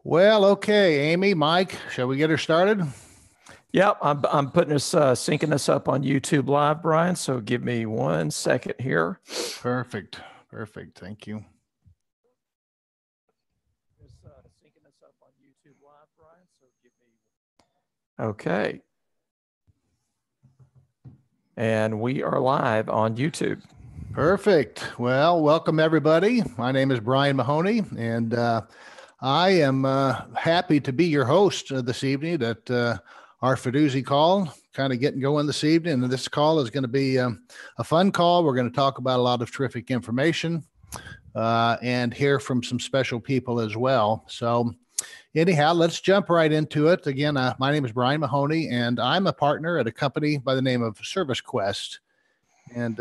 Well, okay, Amy, Mike, shall we get her started? Yep, I'm putting this syncing this up on YouTube Live, Brian. So give me 1 second here. Perfect. Perfect. Thank you. Syncing this up on YouTube Live, Brian. So give me. Okay. And we are live on YouTube. Perfect. Well, welcome everybody. My name is Brian Mahoney, and I am happy to be your host this evening at our Fudoozie call, kind of getting going this evening. And this call is going to be a fun call. We're going to talk about a lot of terrific information and hear from some special people as well. So anyhow, let's jump right into it. Again, my name is Brian Mahoney, and I'm a partner at a company by the name of Service Quest. And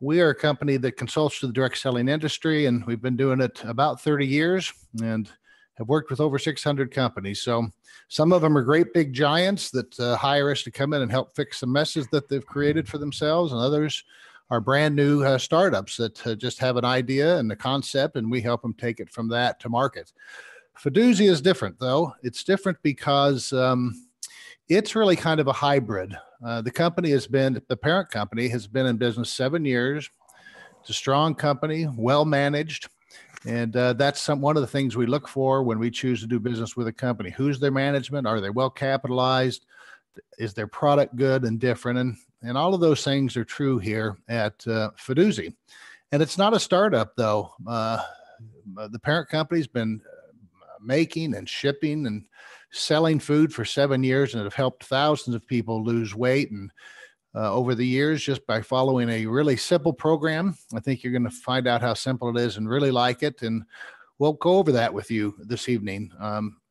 we are a company that consults to the direct selling industry, and we've been doing it about 30 years and have worked with over 600 companies. So some of them are great big giants that hire us to come in and help fix some messes that they've created for themselves. And others are brand new startups that just have an idea and the concept, and we help them take it from that to market. Fudoozie is different, though. It's different because it's really kind of a hybrid. The parent company has been in business 7 years. It's a strong company, well managed. And that's one of the things we look for when we choose to do business with a company. Who's their management? Are they well capitalized? Is their product good and different? And all of those things are true here at Fudoozie. And it's not a startup, though. The parent company's been making and shipping and selling food for 7 years, and have helped thousands of people lose weight and over the years just by following a really simple program. I think you're going to find out how simple it is and really like it. And we'll go over that with you this evening.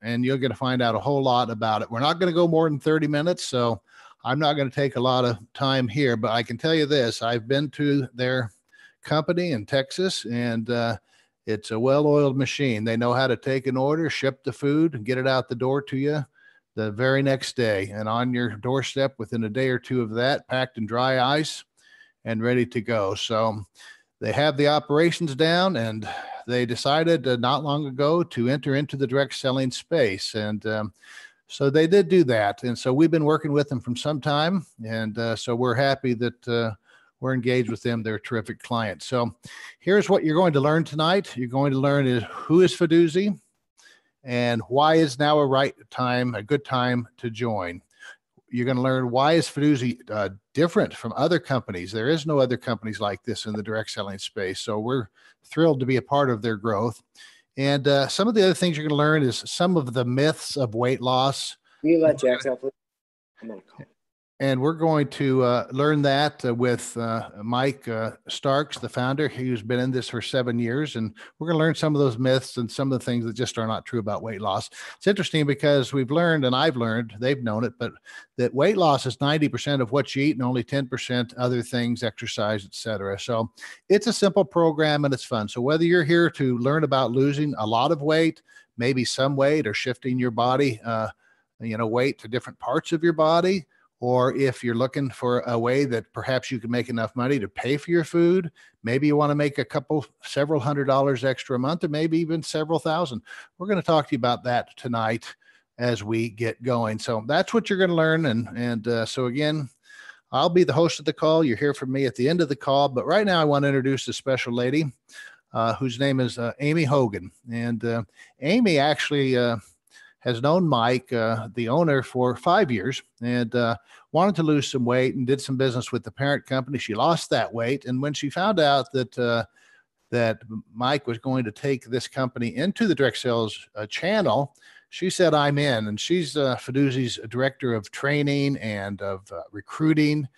And you're going to find out a whole lot about it. We're not going to go more than 30 minutes. So I'm not going to take a lot of time here, but I can tell you this. I've been to their company in Texas, and it's a well-oiled machine. They know how to take an order, ship the food, and get it out the door to you the very next day, and on your doorstep within a day or two of that, packed in dry ice and ready to go. So they have the operations down, and they decided not long ago to enter into the direct selling space. And so they did do that. And so we've been working with them from some time. And so we're happy that we're engaged with them. They're a terrific client. So here's what you're going to learn tonight. You're going to learn is who is Fudoozie, and why is now a good time to join. You're going to learn why is Fudoozie different from other companies. There is no other companies like this in the direct selling space. So we're thrilled to be a part of their growth. And some of the other things you're going to learn is some of the myths of weight loss. Can you let Jack help? I'm on call. And we're going to learn that with Mike Starks, the founder, who's been in this for 7 years. And we're going to learn some of those myths and some of the things that just are not true about weight loss. It's interesting because we've learned, and I've learned, they've known it, but that weight loss is 90% of what you eat and only 10% other things, exercise, et cetera. So it's a simple program and it's fun. So whether you're here to learn about losing a lot of weight, maybe some weight, or shifting your body, weight to different parts of your body, or if you're looking for a way that perhaps you can make enough money to pay for your food, maybe you want to make several $100s extra a month, or maybe even several thousand. We're going to talk to you about that tonight as we get going. So that's what you're going to learn. And so again, I'll be the host of the call. You'll hear from me at the end of the call. But right now I want to introduce a special lady whose name is Amy Hogan. And Amy actually has known Mike, the owner, for 5 years, and wanted to lose some weight and did some business with the parent company. She lost that weight. And when she found out that Mike was going to take this company into the direct sales channel, she said, I'm in. And she's Fudoozie's director of training and of recruiting.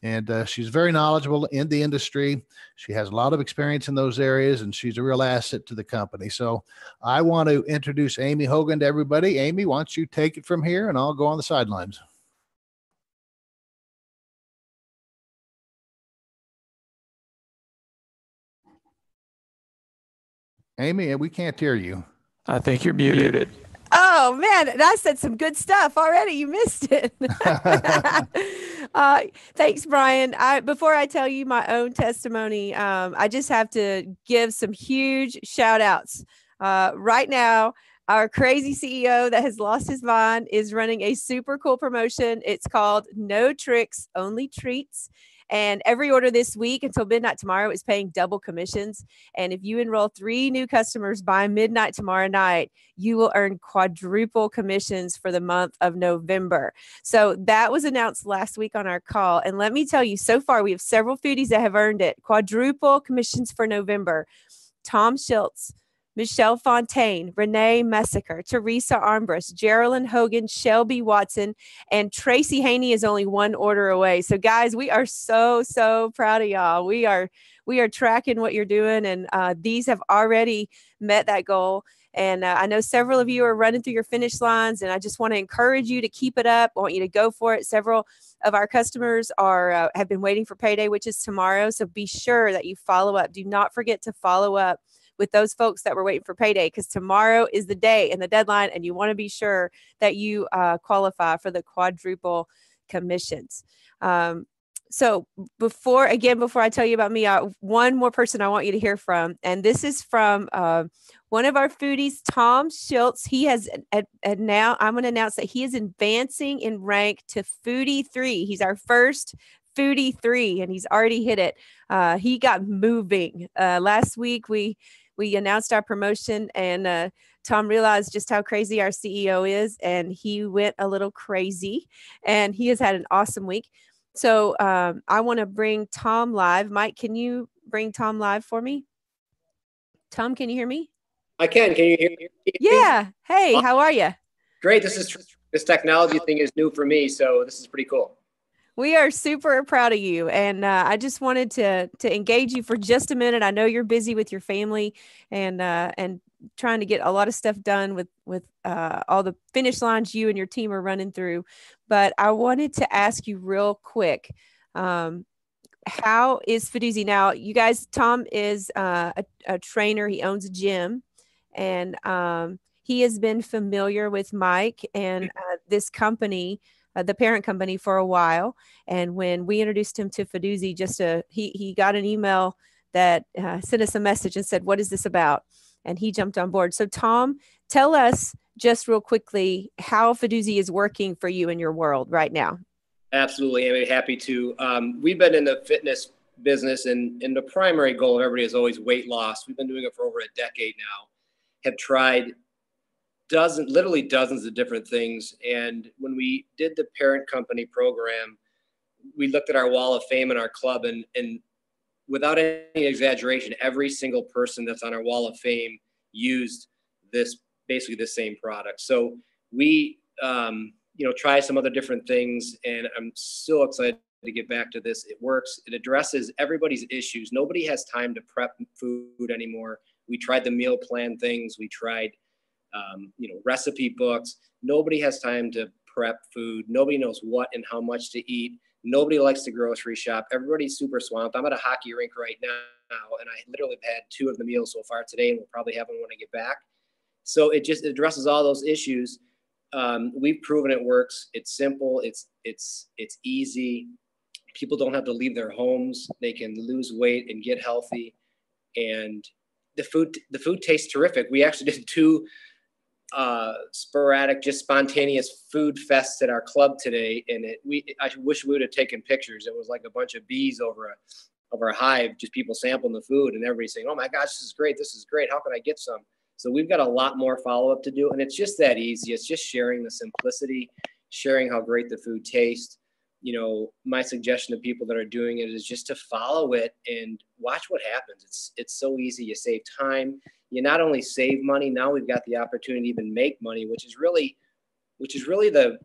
And she's very knowledgeable in the industry. She has a lot of experience in those areas, and she's a real asset to the company. So I want to introduce Amy Hogan to everybody. Amy, why don't you take it from here, and I'll go on the sidelines. Amy, we can't hear you. I think you're muted. Oh, man, and I said some good stuff already. You missed it. Thanks, Brian. Before I tell you my own testimony, I just have to give some huge shout outs. Right now, our crazy CEO that has lost his mind is running a super cool promotion. It's called No Tricks, Only Treats. And every order this week until midnight tomorrow is paying double commissions. And if you enroll 3 new customers by midnight tomorrow night, you will earn quadruple commissions for the month of November. So that was announced last week on our call. And let me tell you, so far we have several foodies that have earned it. Quadruple commissions for November. Tom Schultz, Michelle Fontaine, Renee Messaker, Teresa Armbrust, Geraldine Hogan, Shelby Watson, and Tracy Haney is only 1 order away. So guys, we are so proud of y'all. We are tracking what you're doing, and these have already met that goal. And I know several of you are running through your finish lines, and I just want to encourage you to keep it up. I want you to go for it. Several of our customers have been waiting for payday, which is tomorrow. So be sure that you follow up. Do not forget to follow up with those folks that were waiting for payday, because tomorrow is the day and the deadline, and you want to be sure that you qualify for the quadruple commissions. So before I tell you about me, one more person I want you to hear from, and this is from one of our foodies, Tom Schultz. He has now, I'm going to announce that he is advancing in rank to Foodie 3. He's our first Foodie 3, and he's already hit it. He got moving. Last week, we announced our promotion, and Tom realized just how crazy our CEO is, and he went a little crazy, and he has had an awesome week. So I want to bring Tom live. Mike, can you bring Tom live for me? Tom, can you hear me? I can. Can you hear me? Yeah. Hey, how are you? Great. This technology thing is new for me, so this is pretty cool. We are super proud of you, and I just wanted to engage you for just a minute. I know you're busy with your family and trying to get a lot of stuff done with all the finish lines you and your team are running through. But I wanted to ask you real quick, how is Fudoozie now? You guys, Tom is a trainer. He owns a gym, and he has been familiar with Mike and this company, the parent company, for a while. And when we introduced him to Fudoozie, he got an email that sent us a message and said, "What is this about?" And he jumped on board. So Tom, tell us just real quickly how Fudoozie is working for you in your world right now. Absolutely. I'm happy to. We've been in the fitness business, and the primary goal of everybody is always weight loss. We've been doing it for over a decade now, have tried literally dozens of different things. And when we did the parent company program, we looked at our wall of fame in our club, and without any exaggeration, every single person that's on our wall of fame used basically the same product. So we, try some other different things, and I'm so excited to get back to this. It works. It addresses everybody's issues. Nobody has time to prep food anymore. We tried the meal plan things. We tried, recipe books. Nobody has time to prep food. Nobody knows what and how much to eat. Nobody likes to grocery shop. Everybody's super swamped. I'm at a hockey rink right now, and I literally have had 2 of the meals so far today, and we'll probably have one when I get back. So it just addresses all those issues. We've proven it works. It's simple. It's easy. People don't have to leave their homes. They can lose weight and get healthy. And the food tastes terrific. We actually did 2 sporadic, just spontaneous food fests at our club today, and I wish we would have taken pictures. It was like a bunch of bees over a hive, just people sampling the food, and everybody saying, "Oh my gosh, this is great! This is great! How can I get some?" So we've got a lot more follow-up to do, and it's just that easy. It's just sharing the simplicity, sharing how great the food tastes. My suggestion to people that are doing it is just to follow it and watch what happens. It's so easy. You save time. You not only save money, now we've got the opportunity to even make money, which is really the,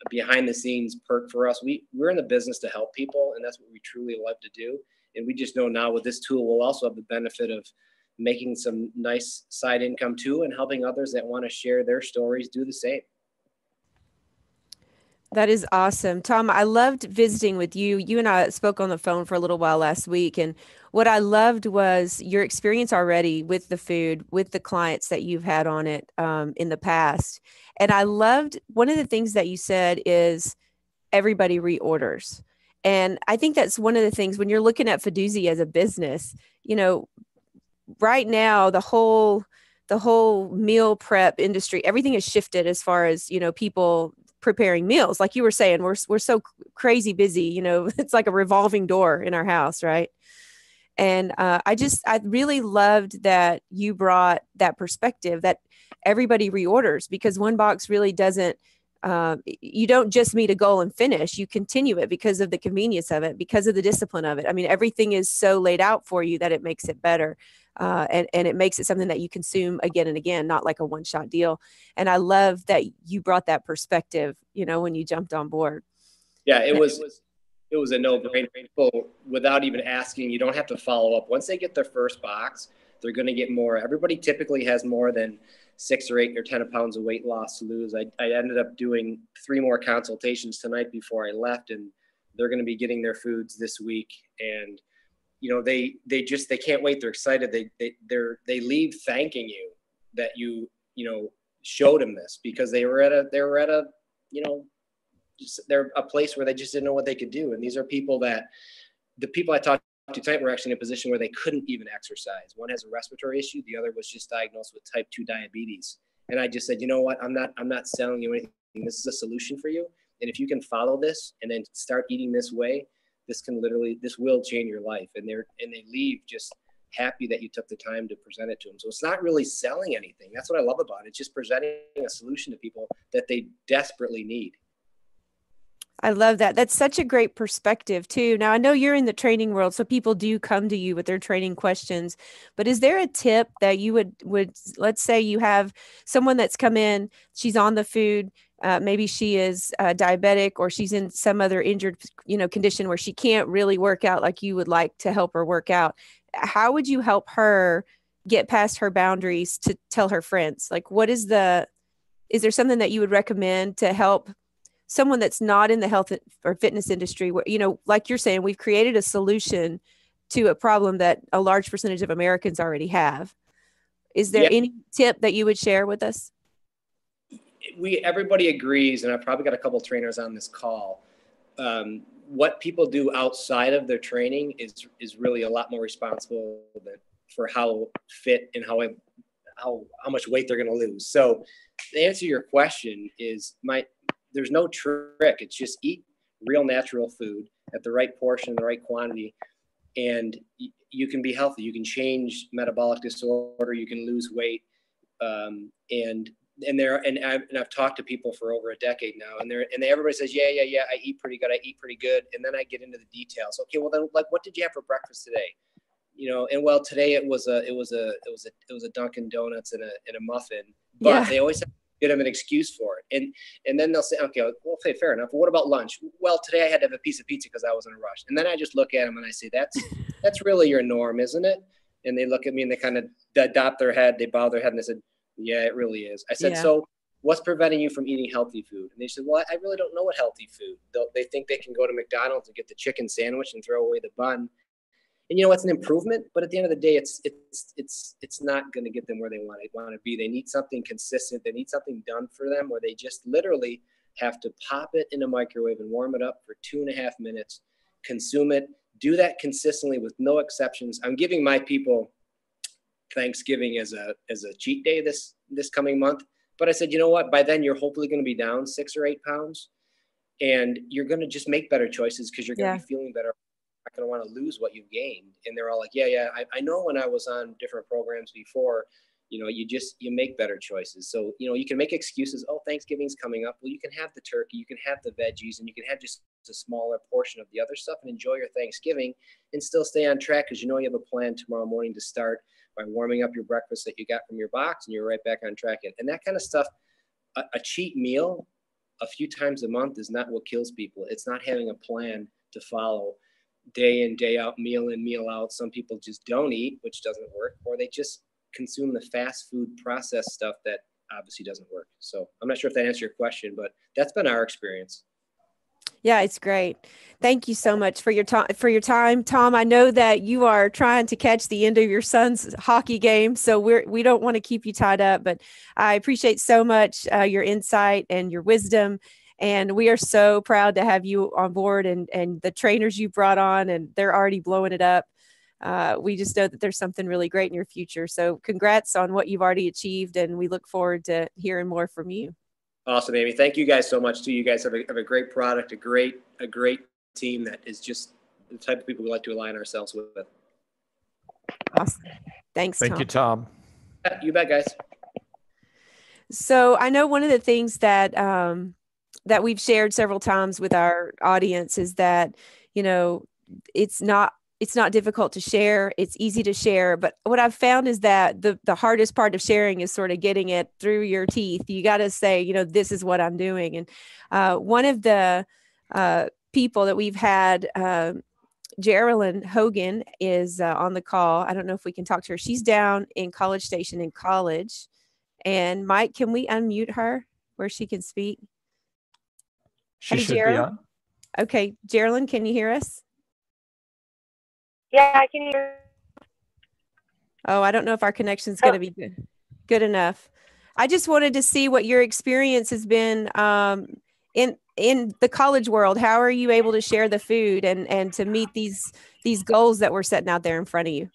behind the scenes perk for us. We're in the business to help people, and that's what we truly love to do. And we just know now with this tool, we'll also have the benefit of making some nice side income too, and helping others that want to share their stories do the same. That is awesome. Tom, I loved visiting with you. You and I spoke on the phone for a little while last week. And what I loved was your experience already with the food, with the clients that you've had on it in the past. And I loved one of the things that you said is everybody reorders. And I think that's one of the things when you're looking at Fudoozie as a business, right now, the whole the whole meal prep industry, everything has shifted as far as, people preparing meals. Like you were saying, we're so crazy busy, it's like a revolving door in our house. Right. And I really loved that you brought that perspective that everybody reorders, because one box really doesn't, you don't just meet a goal and finish, you continue it because of the convenience of it, because of the discipline of it. I mean, everything is so laid out for you that it makes it better. And it makes it something that you consume again and again, not like a one-shot deal. And I love that you brought that perspective, when you jumped on board. Yeah, it was a no-brainer. People, without even asking, you don't have to follow up. Once they get their first box, they're going to get more. Everybody typically has more than 6 or 8 or 10 pounds of weight loss to lose. I ended up doing 3 more consultations tonight before I left, and they're going to be getting their foods this week. And they can't wait. They're excited. They leave thanking you that you showed them this, because they're a place where they just didn't know what they could do. And these are people that the people I talked to tonight were actually in a position where they couldn't even exercise. One has a respiratory issue. The other was just diagnosed with type 2 diabetes. And I just said, you know what? I'm not selling you anything. This is a solution for you. And if you can follow this and then start eating this way, this will change your life. And they leave just happy that you took the time to present it to them. So it's not really selling anything. That's what I love about it. It's just presenting a solution to people that they desperately need. I love that. That's such a great perspective too. Now I know you're in the training world, so people do come to you with their training questions, but is there a tip that you would, let's say you have someone that's come in, she's on the food, maybe she is diabetic, or she's in some other injured, condition where she can't really work out like you would like to help her work out. How would you help her get past her boundaries to tell her friends? Like, is there something that you would recommend to help someone that's not in the health or fitness industry, where, like you're saying, we've created a solution to a problem that a large percentage of Americans already have? Is there any tip that you would share with us? Everybody agrees, and I've probably got a couple of trainers on this call. What people do outside of their training is really a lot more responsible for how fit and how much weight they're going to lose. So the answer to your question is there's no trick. It's just eat real natural food at the right portion, the right quantity, and you can be healthy. You can change metabolic disorder. You can lose weight. And I've talked to people for over a decade now, and everybody says, yeah, I eat pretty good. And then I get into the details. Okay, well then, like, what did you have for breakfast today? And well, today it was a Dunkin' Donuts and a muffin, but they always have to get them an excuse for it. And then they'll say, okay, well, fair enough. But what about lunch? Well, today I had to have a piece of pizza because I was in a rush. And then I just look at them and I say, that's really your norm, isn't it? And they look at me and they kind of dop their head, they bow their head, and they said, yeah, it really is. I said, so what's preventing you from eating healthy food? And they said, well, I really don't know what healthy food. They think they can go to McDonald's and get the chicken sandwich and throw away the bun. And it's an improvement, but at the end of the day, it's not going to get them where they want to be. They need something consistent. They need something done for them where they just literally have to pop it in a microwave and warm it up for 2.5 minutes, consume it, do that consistently with no exceptions. I'm giving my people Thanksgiving as a cheat day this coming month. But I said, you know what? By then you're hopefully going to be down 6 or 8 pounds, and you're going to just make better choices because you're going to be feeling better. Not going to want to lose what you've gained. And they're all like, yeah. I know when I was on different programs before, you make better choices. So, you can make excuses. Oh, Thanksgiving's coming up. Well, you can have the turkey, you can have the veggies, and you can have just a smaller portion of the other stuff and enjoy your Thanksgiving and still stay on track because you have a plan tomorrow morning to start by warming up your breakfast that you got from your box, and you're right back on track. And that kind of stuff, a cheat meal a few times a month is not what kills people. It's not having a plan to follow day in, day out, meal in, meal out. Some people just don't eat, which doesn't work, or they just consume the fast food processed stuff that obviously doesn't work. So I'm not sure if that answered your question, but that's been our experience. Yeah, it's great. Thank you so much for your time, Tom. I know that you are trying to catch the end of your son's hockey game, so we don't want to keep you tied up, but I appreciate so much your insight and your wisdom. And we are so proud to have you on board and the trainers you brought on, and they're already blowing it up. we just know that there's something really great in your future. So congrats on what you've already achieved, and we look forward to hearing more from you. Awesome, Amy. Thank you guys so much too. You guys have a great product, a great team that is just the type of people we like to align ourselves with. Awesome. Thanks, Tom. Thank you, Tom. You bet, guys. So I know one of the things that that we've shared several times with our audience is that, it's not difficult to share. It's easy to share. But what I've found is that the hardest part of sharing is sort of getting it through your teeth. You got to say, this is what I'm doing. And one of the people that we've had, Geraldine Hogan, is on the call. I don't know if we can talk to her. She's down in College Station in college. And Mike, can we unmute her where she can speak? She should be on. Okay. Geraldine, can you hear us? Yeah, I can hear. Oh, I don't know if our connection's going to be good enough. I just wanted to see what your experience has been in the college world. How are you able to share the food and to meet these goals that we're setting out there in front of you?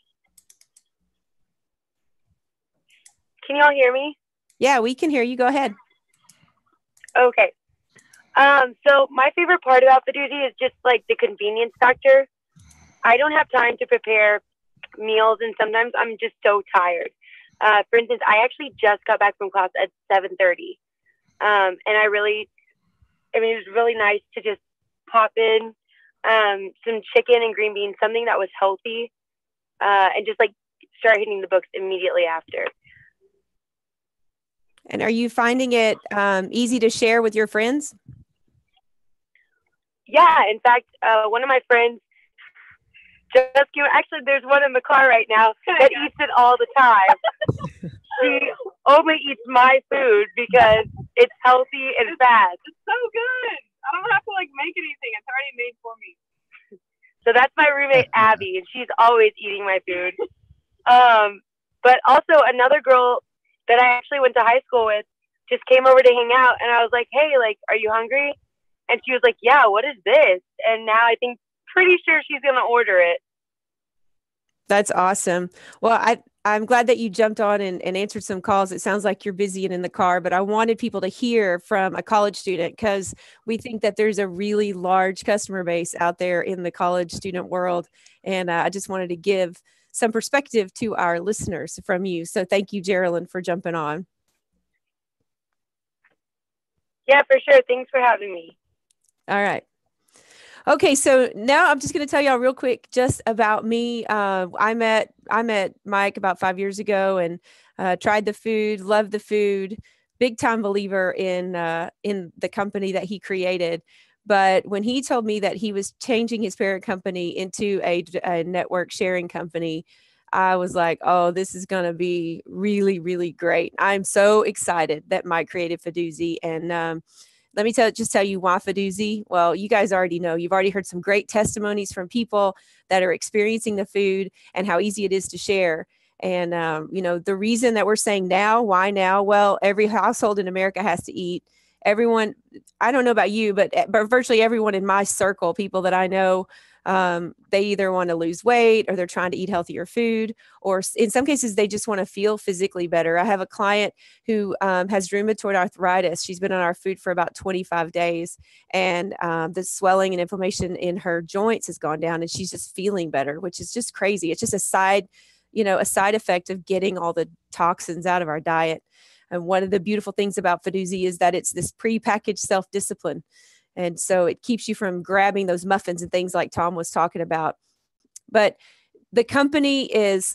Can you all hear me? Yeah, we can hear you. Go ahead. Okay. So my favorite part about Fudoozie is just like the convenience factor. I don't have time to prepare meals, and sometimes I'm just so tired. For instance, I actually just got back from class at 7:30, and it was really nice to just pop in some chicken and green beans, something that was healthy, and just like start hitting the books immediately after. And are you finding it easy to share with your friends? Yeah, in fact, one of my friends actually, there's one in the car right now that eats it all the time. She only eats my food because it's healthy and fast. It's so good. I don't have to make anything. It's already made for me. So that's my roommate, Abby, and she's always eating my food. But also another girl that I actually went to high school with just came over to hang out, and I was like, hey, are you hungry? And she was like, yeah, what is this? And now pretty sure she's going to order it. That's awesome. Well, I'm glad that you jumped on and answered some calls. It sounds like you're busy and in the car, but I wanted people to hear from a college student because we think that there's a really large customer base out there in the college student world. And I just wanted to give some perspective to our listeners from you. So thank you, Geraldine, for jumping on. Yeah, for sure. Thanks for having me. All right. Okay, so now I'm just going to tell y'all real quick just about me. I met Mike about 5 years ago and tried the food, loved the food, big time believer in the company that he created. But when he told me that he was changing his parent company into a network sharing company, I was like, oh, this is going to be really, really great. I'm so excited that Mike created Fudoozie. And let me tell you why Fudoozie. Well, you guys already know. You've already heard some great testimonies from people that are experiencing the food and how easy it is to share. And, the reason that we're saying now, why now? Well, every household in America has to eat. Everyone, I don't know about you, but virtually everyone in my circle, people that I know, they either want to lose weight or they're trying to eat healthier food, or in some cases, they just want to feel physically better. I have a client who has rheumatoid arthritis. She's been on our food for about 25 days, and the swelling and inflammation in her joints has gone down, and she's just feeling better, which is just crazy. It's just a side effect of getting all the toxins out of our diet. And one of the beautiful things about Fudoozie is that it's this prepackaged self-discipline. And so it keeps you from grabbing those muffins and things like Tom was talking about. But the company is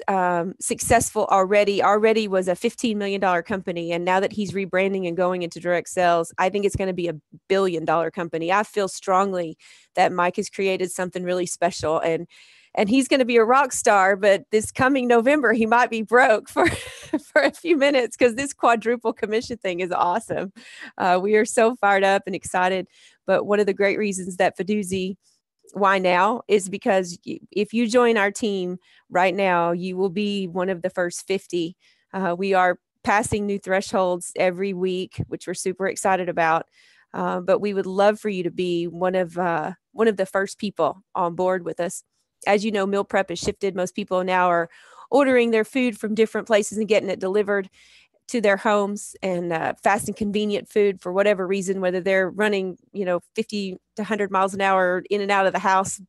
successful already was a $15 million company. And now that he's rebranding and going into direct sales, I think it's going to be a $1 billion company. I feel strongly that Mike has created something really special, and he's going to be a rock star, but this coming November, he might be broke for a few minutes because this quadruple commission thing is awesome. We are so fired up and excited. But one of the great reasons that Fudoozie, why now, is because if you join our team right now, you will be one of the first 50. We are passing new thresholds every week, which we're super excited about. But we would love for you to be one of the first people on board with us. as you know, meal prep has shifted. Most people now are ordering their food from different places and getting it delivered to their homes, and fast and convenient food for whatever reason, whether they're running, 50 to 100 miles an hour in and out of the house,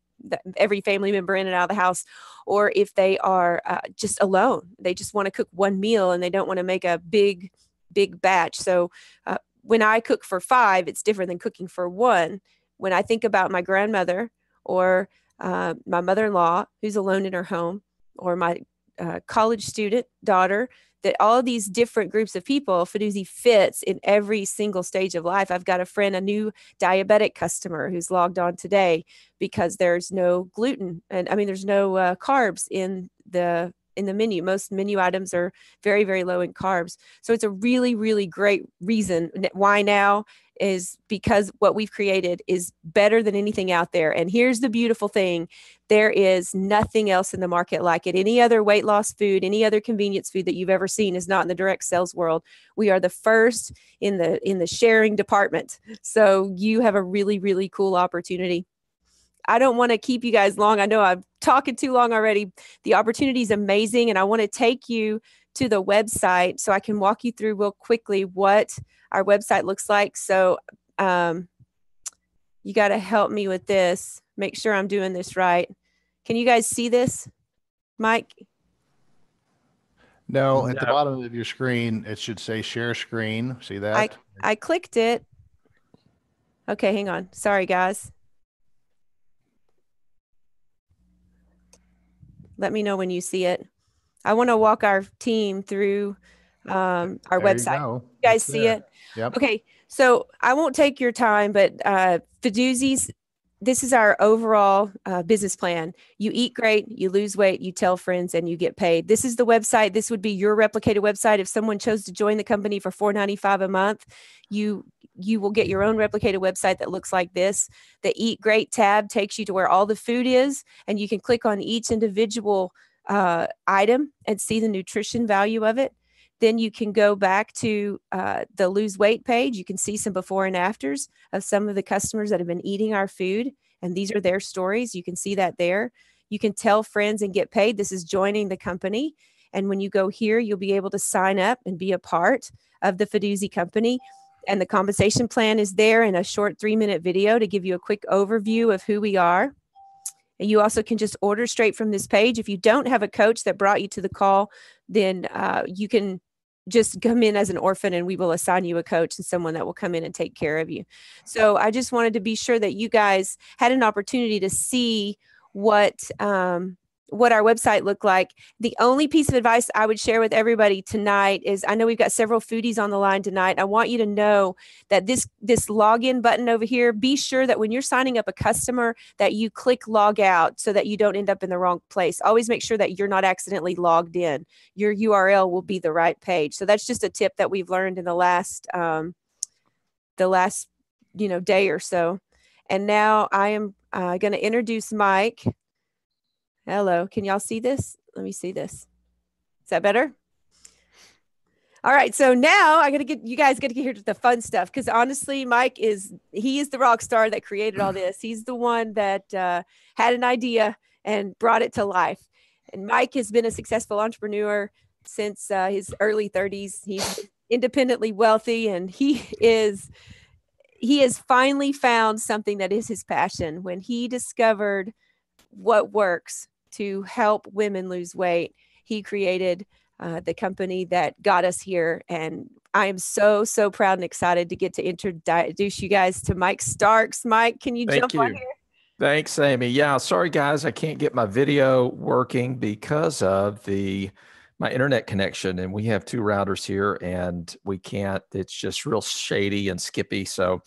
every family member in and out of the house, or if they are just alone, they just want to cook one meal and they don't want to make a big batch. So when I cook for 5, it's different than cooking for 1. When I think about my grandmother or my mother-in-law who's alone in her home, or my college student daughter, that all of these different groups of people, Fudoozie fits in every single stage of life. I've got a friend, a new diabetic customer who's logged on today because there's no gluten, and there's no carbs in the menu. Most menu items are very, very low in carbs. So it's a really, really great reason why now is because what we've created is better than anything out there. And here's the beautiful thing. There is nothing else in the market like it. Any other weight loss food, any other convenience food that you've ever seen is not in the direct sales world. We are the first in the sharing department. So you have a really, really cool opportunity. I don't want to keep you guys long. I know I'm talking too long already. The opportunity is amazing. And I want to take you to the website so I can walk you through real quickly what our website looks like. So you got to help me with this. Make sure I'm doing this right. Can you guys see this, Mike? No, at the bottom of your screen, it should say share screen. See that? I clicked it. Okay, hang on. Sorry, guys. Let me know when you see it. I want to walk our team through our website. You guys see it? Yep. Okay. So I won't take your time, but Fudoozie's, this is our overall business plan. You eat great, you lose weight, you tell friends, and you get paid. This is the website. This would be your replicated website. If someone chose to join the company for $4.95 a month, you will get your own replicated website that looks like this. The Eat Great tab takes you to where all the food is, and you can click on each individual item and see the nutrition value of it. Then you can go back to the lose weight page. You can see some before and afters of some of the customers that have been eating our food, and these are their stories. You can see that there. You can tell friends and get paid. This is joining the company. And when you go here, you'll be able to sign up and be a part of the Fudoozie company. And the compensation plan is there in a short 3-minute video to give you a quick overview of who we are. And you also can just order straight from this page. If you don't have a coach that brought you to the call, then you can just come in as an orphan and we will assign you a coach and someone that will come in and take care of you. So I just wanted to be sure that you guys had an opportunity to see what our website looked like. The only piece of advice I would share with everybody tonight is, I know we've got several foodies on the line tonight. I want you to know that this login button over here, be sure that when you're signing up a customer that you click log out so that you don't end up in the wrong place. Always make sure that you're not accidentally logged in. Your URL will be the right page. So that's just a tip that we've learned in the last day or so. And now I am going to introduce Mike. Hello, can y'all see this? Let me see this. Is that better? All right, so now you guys get to hear the fun stuff, because honestly, Mike is the rock star that created all this. He's the one that had an idea and brought it to life. And Mike has been a successful entrepreneur since his early 30s. He's independently wealthy, and he has finally found something that is his passion. When he discovered what works to help women lose weight, he created the company that got us here. And I am so, so proud and excited to get to introduce you guys to Mike Starks. Mike, can you jump on here? Thanks, Amy. Yeah, sorry guys, I can't get my video working because of my internet connection, and we have 2 routers here and we can't, it's just real shady and skippy. So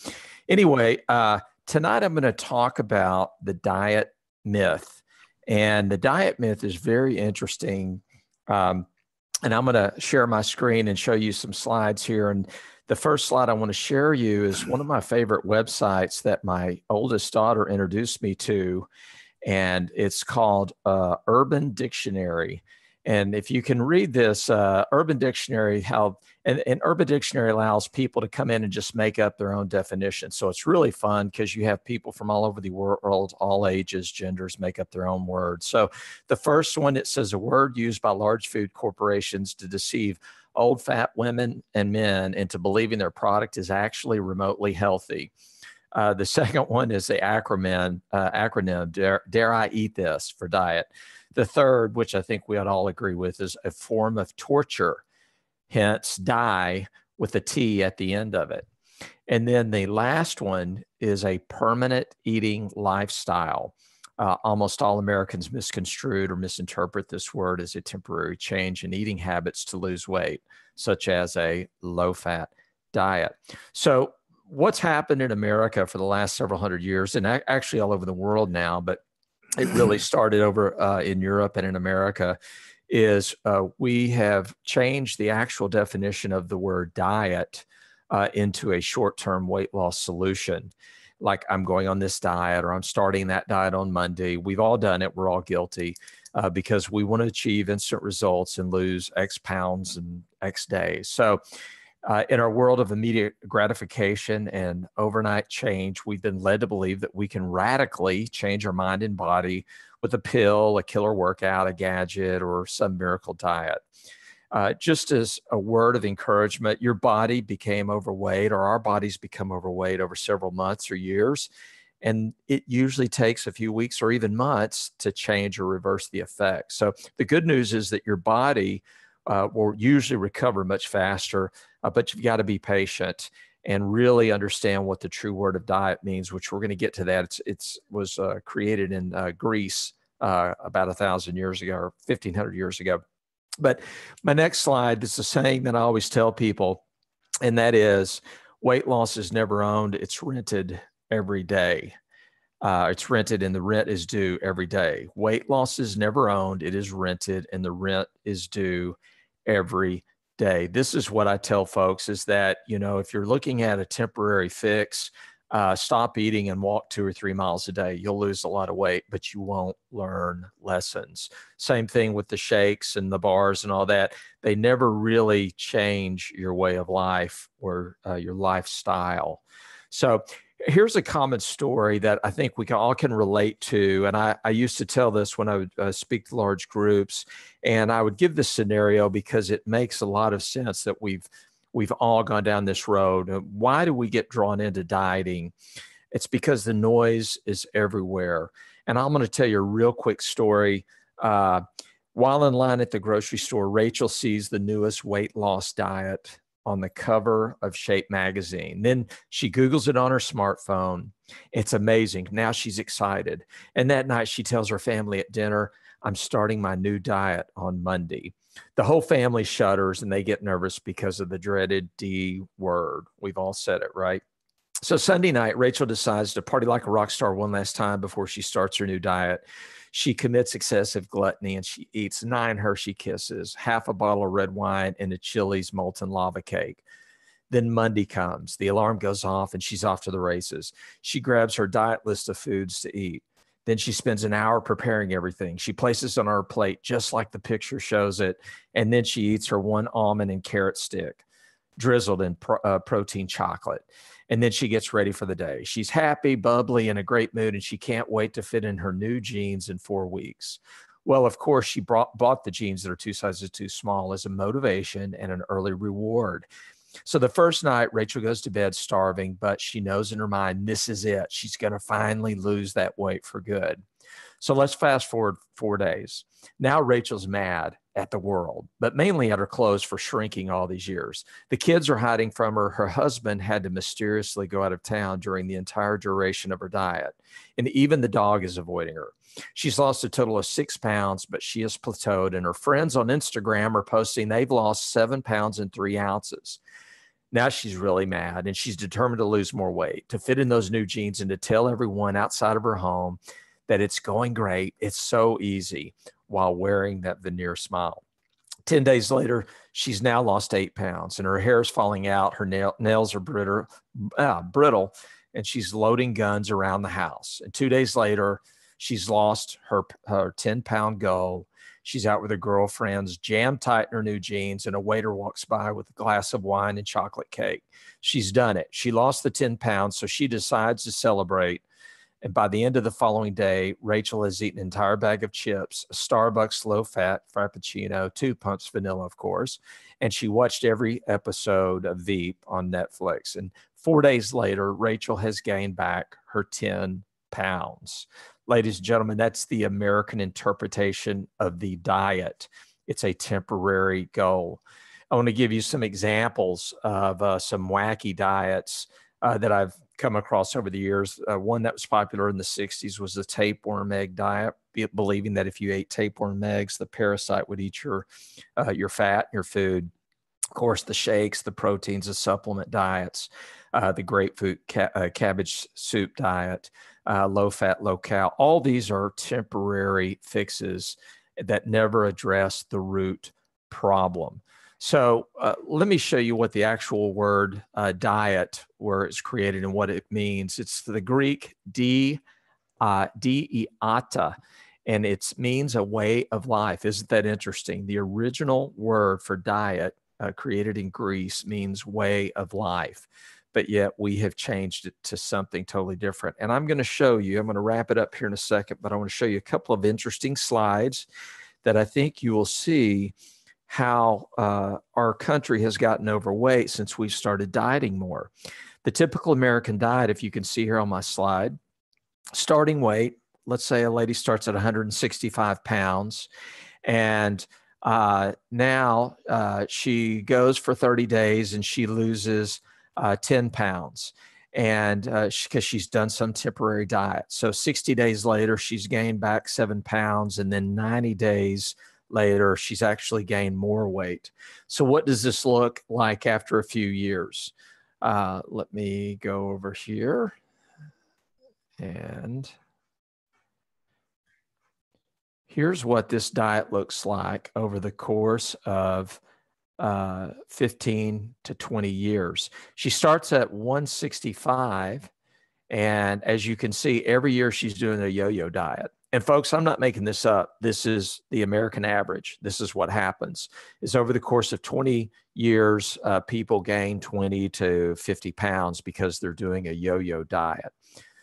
anyway, tonight I'm going to talk about the diet myth. And the diet myth is very interesting. And I'm going to share my screen and show you some slides here. And the first slide I want to share you is one of my favorite websites that my oldest daughter introduced me to. And it's called Urban Dictionary. And if you can read this Urban Dictionary, and Urban Dictionary allows people to come in and just make up their own definition. So it's really fun because you have people from all over the world, all ages, genders, make up their own words. So the first one, it says a word used by large food corporations to deceive old fat women and men into believing their product is actually remotely healthy. The second one is the acronym, dare I eat this, for diet. The third, which I think we ought all agree with, is a form of torture, hence die with a T at the end of it. And then the last one is a permanent eating lifestyle. Almost all Americans misconstrued or misinterpret this word as a temporary change in eating habits to lose weight, such as a low-fat diet. So what's happened in America for the last several hundred years, and actually all over the world now, but it really started over in Europe and in America, is we have changed the actual definition of the word diet into a short-term weight loss solution. Like, I'm going on this diet, or I'm starting that diet on Monday. We've all done it. We're all guilty because we want to achieve instant results and lose X pounds in X days. So in our world of immediate gratification and overnight change, we've been led to believe that we can radically change our mind and body with a pill, a killer workout, a gadget, or some miracle diet. Just as a word of encouragement, your body became overweight, or our bodies become overweight over several months or years. And it usually takes a few weeks or even months to change or reverse the effects. So the good news is that your body will usually recover much faster, but you've got to be patient and really understand what the true word of diet means, which we're going to get to that. It was created in Greece about 1,000 years ago, or 1,500 years ago. But my next slide is a saying that I always tell people, and that is, weight loss is never owned, it's rented every day. It's rented and the rent is due every day. Weight loss is never owned, it is rented, and the rent is due every day. This is what I tell folks, is that, if you're looking at a temporary fix, stop eating and walk 2 or 3 miles a day. You'll lose a lot of weight, but you won't learn lessons. Same thing with the shakes and the bars and all that. They never really change your way of life or your lifestyle. So here's a common story that I think we all can relate to. And I used to tell this when I would speak to large groups, and I would give this scenario because it makes a lot of sense that we've all gone down this road. Why do we get drawn into dieting? It's because the noise is everywhere. And I'm going to tell you a real quick story. While in line at the grocery store, Rachel sees the newest weight loss diet on the cover of Shape magazine. Then she Googles it on her smartphone. It's amazing. Now she's excited. And that night she tells her family at dinner, I'm starting my new diet on Monday. The whole family shudders and they get nervous because of the dreaded D word. We've all said it, right? So Sunday night, Rachel decides to party like a rock star one last time before she starts her new diet. She commits excessive gluttony and she eats 9 Hershey Kisses, half a bottle of red wine, and a Chili's molten lava cake. Then Monday comes, the alarm goes off and she's off to the races. She grabs her diet list of foods to eat. Then she spends an hour preparing everything. She places it on her plate just like the picture shows it. And then she eats her 1 almond and carrot stick drizzled in protein chocolate. And then she gets ready for the day. She's happy, bubbly, in a great mood, and she can't wait to fit in her new jeans in 4 weeks. Well, of course, she bought the jeans that are 2 sizes too small as a motivation and an early reward. So the first night, Rachel goes to bed starving, but she knows in her mind, this is it. She's going to finally lose that weight for good. So let's fast forward 4 days. Now Rachel's mad at the world, but mainly at her clothes for shrinking all these years. The kids are hiding from her. Her husband had to mysteriously go out of town during the entire duration of her diet. And even the dog is avoiding her. She's lost a total of 6 pounds, but she has plateaued. And her friends on Instagram are posting they've lost 7 pounds and 3 ounces. Now she's really mad and she's determined to lose more weight, to fit in those new jeans and to tell everyone outside of her home that it's going great. It's so easy, while wearing that veneer smile. 10 days later, she's now lost 8 pounds and her hair is falling out. Her nails are brittle, and she's loading guns around the house. And 2 days later, she's lost her 10-pound goal. She's out with her girlfriends, jam tight in her new jeans, and a waiter walks by with a glass of wine and chocolate cake. She's done it. She lost the 10 pounds, so she decides to celebrate. And by the end of the following day, Rachel has eaten an entire bag of chips, a Starbucks low-fat Frappuccino, 2 pumps vanilla, of course, and she watched every episode of Veep on Netflix. And 4 days later, Rachel has gained back her 10 pounds. Ladies and gentlemen, that's the American interpretation of the diet. It's a temporary goal. I want to give you some examples of some wacky diets that I've come across over the years. One that was popular in the 60s was the tapeworm egg diet, believing that if you ate tapeworm eggs, the parasite would eat your fat, your food. Of course, the shakes, the proteins, the supplement diets, the grapefruit cabbage soup diet, low fat, low cal. All these are temporary fixes that never address the root problem. So let me show you what the actual word diet, where it's created and what it means. It's the Greek dieta, and it means a way of life. Isn't that interesting? The original word for diet created in Greece means way of life, but yet we have changed it to something totally different. And I'm going to show you, I'm going to wrap it up here in a second, but I want to show you a couple of interesting slides that I think you will see how our country has gotten overweight since we've started dieting more. The typical American diet, if you can see here on my slide, starting weight, let's say a lady starts at 165 pounds, and now she goes for 30 days and she loses 10 pounds. And because she's done some temporary diet. So 60 days later, she's gained back 7 pounds, and then 90 days later, she's actually gained more weight. So what does this look like after a few years? Let me go over here. And here's what this diet looks like over the course of 15 to 20 years. She starts at 165. And as you can see, every year she's doing a yo-yo diet. And folks, I'm not making this up. This is the American average. This is what happens is over the course of 20 years, people gain 20 to 50 pounds because they're doing a yo-yo diet.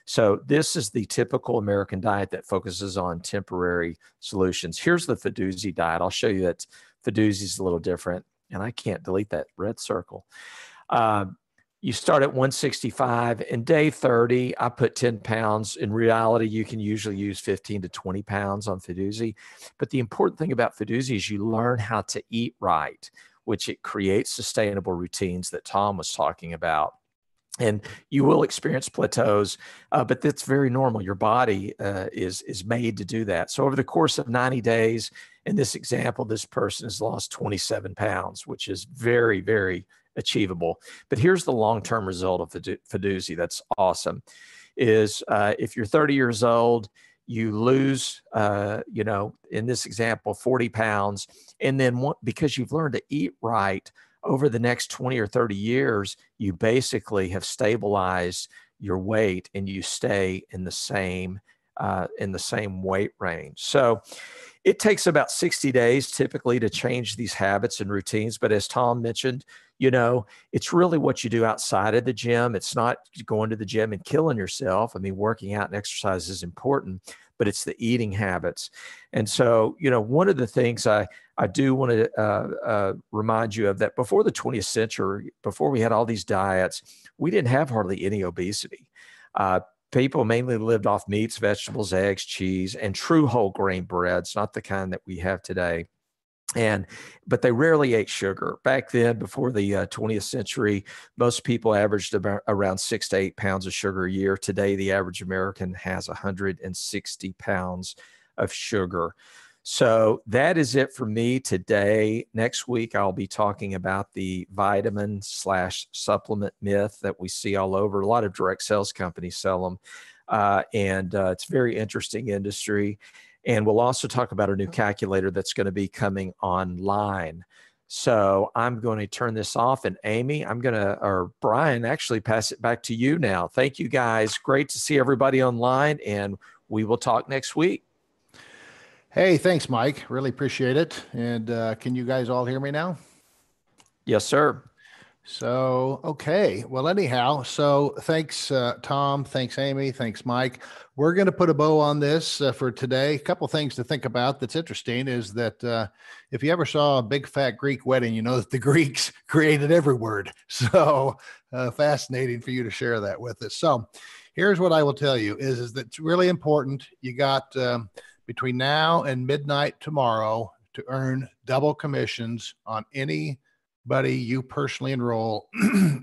So this is the typical American diet that focuses on temporary solutions. Here's the Fudoozie diet. I'll show you that Fudoozie is a little different, and I can't delete that red circle. You start at 165, and day 30, I put 10 pounds. In reality, you can usually use 15 to 20 pounds on Fudoozie. But the important thing about Fudoozie is you learn how to eat right, which it creates sustainable routines that Tom was talking about. And you will experience plateaus, but that's very normal. Your body is made to do that. So over the course of 90 days, in this example, this person has lost 27 pounds, which is very, very achievable. But here's the long-term result of Fudoozie that's awesome, is if you're 30 years old, you lose, in this example, 40 pounds. And then because you've learned to eat right, over the next 20 or 30 years, you basically have stabilized your weight and you stay in the same weight range. So it takes about 60 days typically to change these habits and routines. But as Tom mentioned, it's really what you do outside of the gym. It's not going to the gym and killing yourself. I mean, working out and exercise is important, but it's the eating habits. And so, one of the things I do want to remind you of that before the 20th century, before we had all these diets, we didn't have hardly any obesity. People mainly lived off meats, vegetables, eggs, cheese, and true whole grain breads, not the kind that we have today. But they rarely ate sugar. Back then, before the 20th century, most people averaged around 6 to 8 pounds of sugar a year. Today, the average American has 160 pounds of sugar. So that is it for me today. Next week, I'll be talking about the vitamin/supplement myth that we see all over. A lot of direct sales companies sell them. It's a very interesting industry. And we'll also talk about a new calculator that's going to be coming online. So I'm going to turn this off. And Amy, or Brian, actually pass it back to you now. Thank you, guys. Great to see everybody online. And we will talk next week. Hey, thanks, Mike. Really appreciate it. And can you guys all hear me now? Yes, sir. So, okay. Well, anyhow, so thanks, Tom. Thanks, Amy. Thanks, Mike. We're going to put a bow on this for today. A couple things to think about that's interesting is that if you ever saw a big fat Greek wedding, you know that the Greeks created every word. So fascinating for you to share that with us. So here's what I will tell you is that it's really important. You got between now and midnight tomorrow to earn double commissions on anybody you personally enroll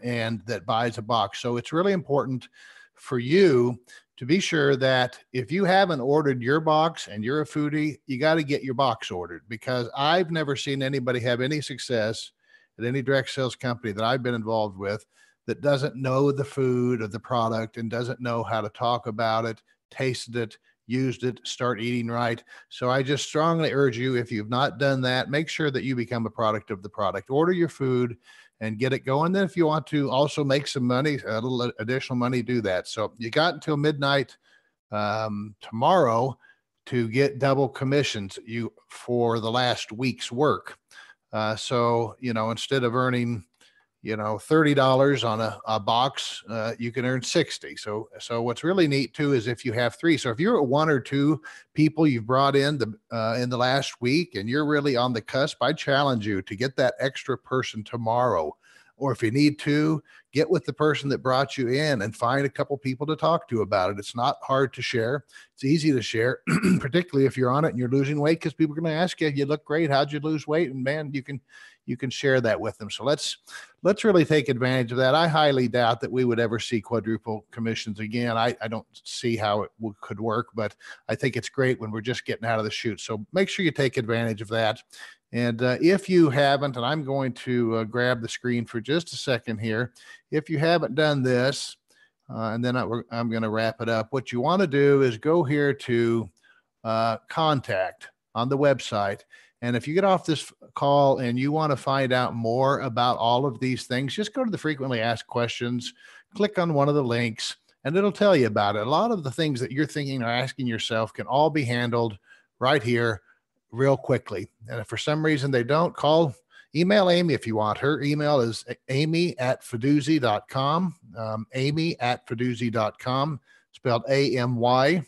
and that buys a box. So it's really important for you to be sure that if you haven't ordered your box and you're a foodie, you got to get your box ordered, because I've never seen anybody have any success at any direct sales company that I've been involved with that doesn't know the food or the product and doesn't know how to talk about it, tasted it, used it, start eating right. So I just strongly urge you, if you've not done that, make sure that you become a product of the product. Order your food and get it going. Then if you want to also make some money, a little additional money, do that. So you got until midnight tomorrow to get double commissions for the last week's work. So, instead of earning $30 on a box, you can earn 60. So what's really neat too is if you have three. So if you're at one or two people you've brought in the last week and you're really on the cusp, I challenge you to get that extra person tomorrow. Or if you need to, get with the person that brought you in and find a couple people to talk to about it. It's not hard to share. It's easy to share, particularly if you're on it and you're losing weight, because people are going to ask you, you look great. How'd you lose weight? And man, you can share that with them. So let's really take advantage of that. I highly doubt that we would ever see quadruple commissions again. I don't see how it could work, but I think it's great when we're just getting out of the chute. So make sure you take advantage of that. And if you haven't, and I'm going to grab the screen for just a second here. If you haven't done this, and then I'm going to wrap it up. What you want to do is go here to contact on the website. And if you get off this call and you want to find out more about all of these things, just go to the frequently asked questions, click on one of the links, and it'll tell you about it. A lot of the things that you're thinking or asking yourself can all be handled right here real quickly. And if for some reason they don't, email Amy if you want. Her email is amy@fudoozie.com, amy@fudoozie.com, spelled AMY.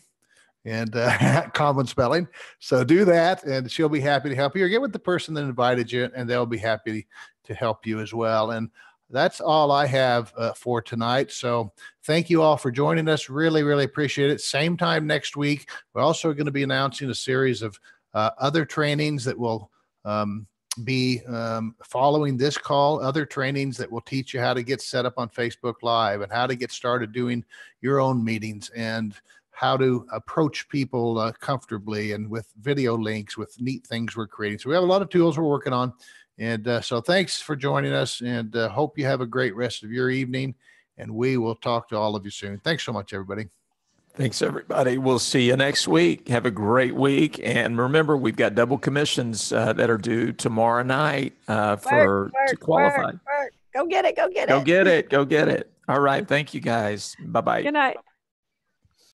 And common spelling. So do that and she'll be happy to help you, or get with the person that invited you and they'll be happy to help you as well. And that's all I have for tonight. So thank you all for joining us. Really, really appreciate it. Same time next week. We're also going to be announcing a series of other trainings that will be following this call, other trainings that will teach you how to get set up on Facebook Live and how to get started doing your own meetings and how to approach people comfortably and with video links, with neat things we're creating. So we have a lot of tools we're working on. And so thanks for joining us, and hope you have a great rest of your evening. And we will talk to all of you soon. Thanks so much, everybody. Thanks, everybody. We'll see you next week. Have a great week. And remember, we've got double commissions that are due tomorrow night to qualify. Work. Go get it. Go get it. Go get it. Go get it. All right. Thank you, guys. Bye-bye. Good night.